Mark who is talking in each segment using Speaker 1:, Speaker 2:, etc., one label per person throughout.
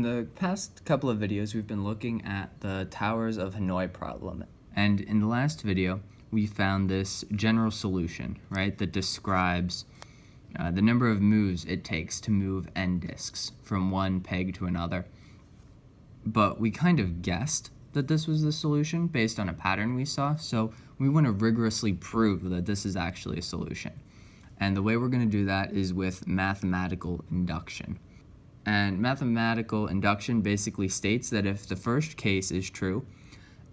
Speaker 1: the past couple of videos, we've been looking at the Towers of Hanoi problem. And in the last video, we found this general solution, right, that describes the number of moves it takes to move n disks from one peg to another. But we kind of guessed that this was the solution based on a pattern we saw, so we want to rigorously prove that this is actually a solution. And the way we're going to do that is with mathematical induction. And mathematical induction basically states that if the first case is true,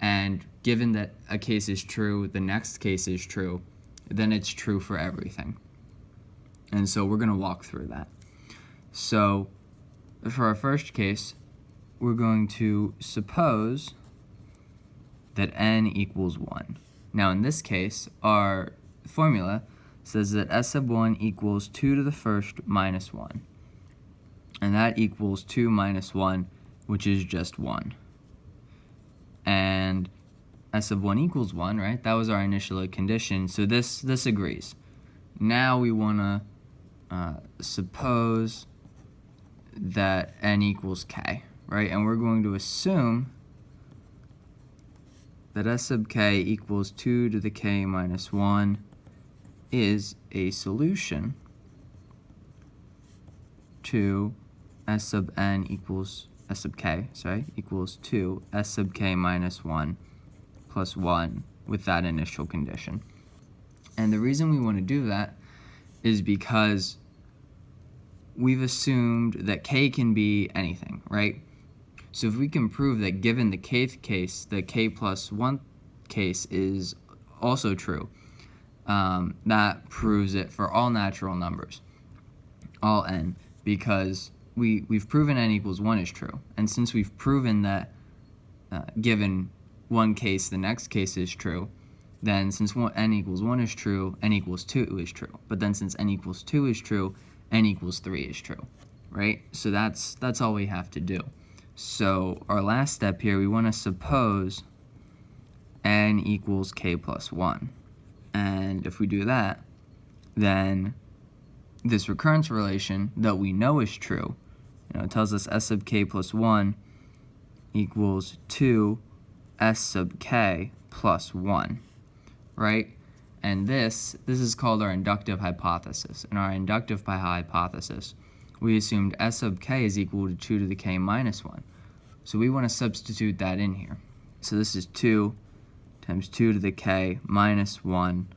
Speaker 1: and given that a case is true, the next case is true, then it's true for everything. And so we're going to walk through that. So for our first case, we're going to suppose that n equals 1. Now in this case, our formula says that s sub 1 equals 2 to the first minus 1. And that equals 2 minus 1, which is just 1. And s sub 1 equals 1, right? That was our initial condition, so this agrees. Now we want to suppose that n equals k, right? And we're going to assume that s sub k equals 2 to the k minus 1 is a solution to s sub n equals s sub k, equals 2 s sub k minus 1 plus 1 with that initial condition. And the reason we want to do that is because we've assumed that k can be anything, right? So if we can prove that given the kth case, the k plus 1 case is also true, that proves it for all natural numbers, all n, because we've proven n equals 1 is true. And since we've proven that given one case, the next case is true, then since n equals 1 is true, n equals 2 is true. But then since n equals 2 is true, n equals 3 is true, right? So that's all we have to do. So our last step here, we want to suppose n equals k plus 1. And if we do that, then this recurrence relation that we know is true, it tells us s sub k plus 1 equals 2 s sub k plus 1, right? And this is called our inductive hypothesis. In our inductive hypothesis, we assumed s sub k is equal to 2 to the k minus 1. So we want to substitute that in here. So this is 2 times 2 to the k minus 1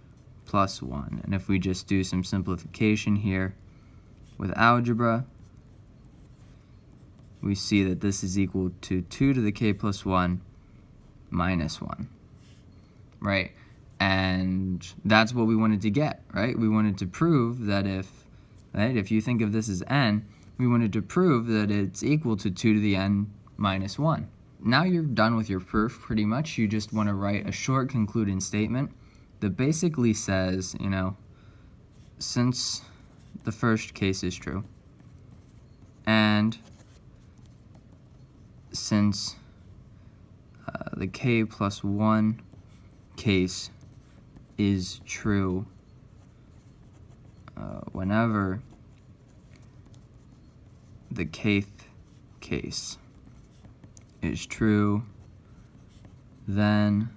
Speaker 1: plus 1. And if we just do some simplification here with algebra, we see that this is equal to 2 to the k plus 1 minus 1, right? And that's what we wanted to get, right? We wanted to prove that if you think of this as n, we wanted to prove that it's equal to 2 to the n minus 1. Now you're done with your proof, pretty much. You just want to write a short concluding statement that basically says, since the first case is true, and since the k plus 1 case is true whenever the kth case is true, then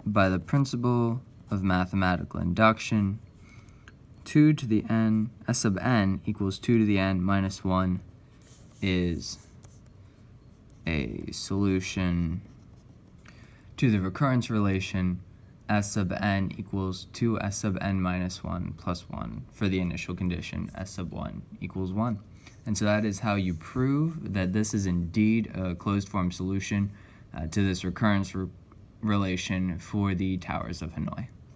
Speaker 1: by the principle of mathematical induction, 2 to the n, s sub n equals 2 to the n minus 1 is a solution to the recurrence relation s sub n equals 2 s sub n minus 1 plus 1 for the initial condition s sub 1 equals 1. And so that is how you prove that this is indeed a closed form solution to this recurrence relation for the Towers of Hanoi.